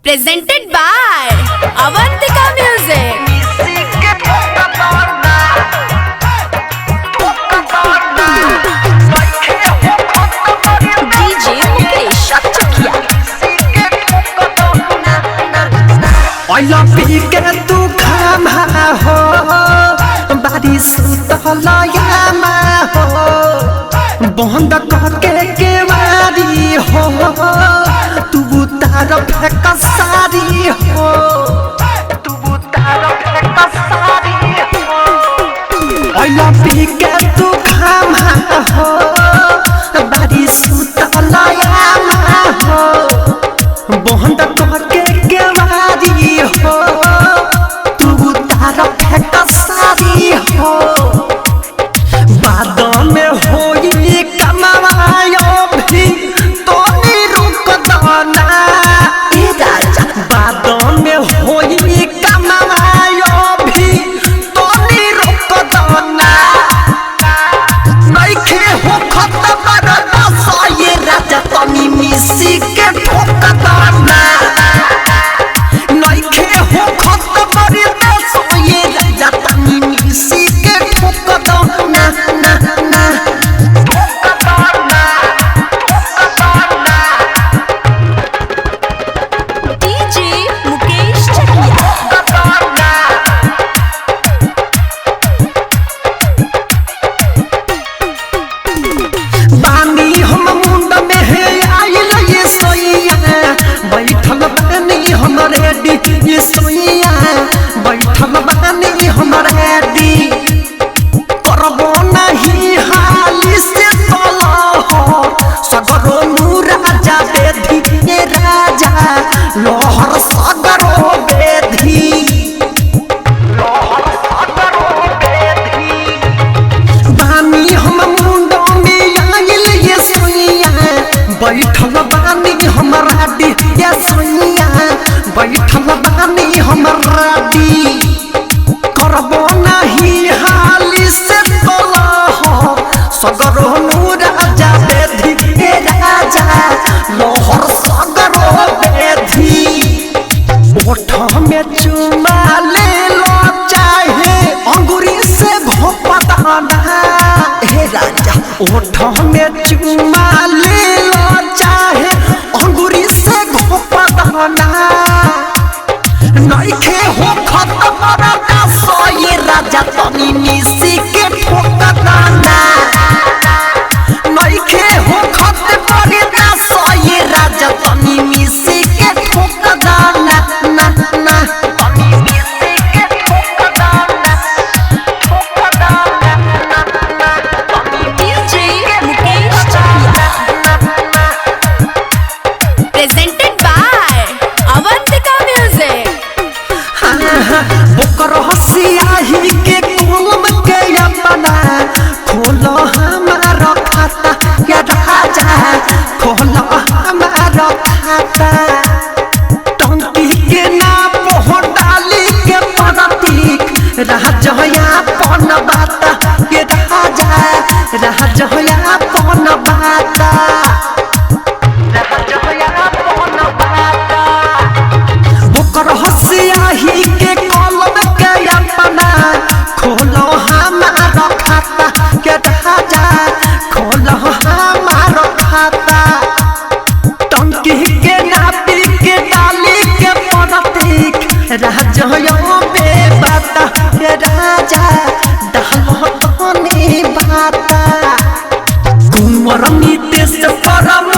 Presented by Avantika Music. DJ Mukesh Chakia. ओला पी के तू खामा हो बारिश तलयामा हो बंद करके केवारी हो तू तार फेंक सारी हो तू तार फेंक सारी हो ओला पी के तू खामा हो बारिश तलयामा हो बंद करके केवारी हो तू तार फेंक सारी हो बाद में होई कमायो भी तो नहीं रुक दाना बाद में होई कमायो भी तो नहीं रुक दाना नहीं खे हो खत्म बरदा ये राजा तनी मिसी के ठोक दाना नहीं खे हो खत्म बरदा ये राजा तनी मिसी के ठोक दाना ना ना DJ Mukesh Chakia. बानी हम मुंड में है आइल ये सोइया बैठल बानी हमरे डी ये सोइया बैठल बानी हमरे डी करबो नहीं हाली से तला हो सगरो राजा बेधी ये राजा लोहर सगरो बेधी लोहर सगरो बेधी बानी हम मुंडो में आइल ये सोइया बैठल बानी हमरा डी ये सोइया बैठल बानी हमरा डी करबो नहीं हाली से तला हो सगरो राजा बेधी ए राजा लोहर सगरो बेधी ओठ में चुमा ले लो चाहे अंगूरी से घोपदाना हे राजा ओठ में चुमा ले लो चाहे अंगूरी से घोपदाना नहीं खे हो खत्म बरदा ये राजा तनी मिसी के ठोक दाना नहीं खे हो खत्म बरदा ये राजा तनी मिसी के ठोक दाना ना ना तनी मिसी के ठोक दाना ना ना तनी DJ Mukesh Chakia. Presented by Avantika Music. ओकर हसियाही के कोलम के अपना खोलो हमारा खाता या राजा खोलो हमारा खाता टंकी के ना पोह डाली के प्रतीक राजया पन बाता ये राजा राजया पन बाता राजया पन बाता ओकर हसियाही के कलम के अपना खोलो हमारा खाता के राजा खोलो हमारा खाता टंकी के नापी के डाली के प्रतीक राजया में बाता के राजा डालो तनी बाता कुंवर नीति से परम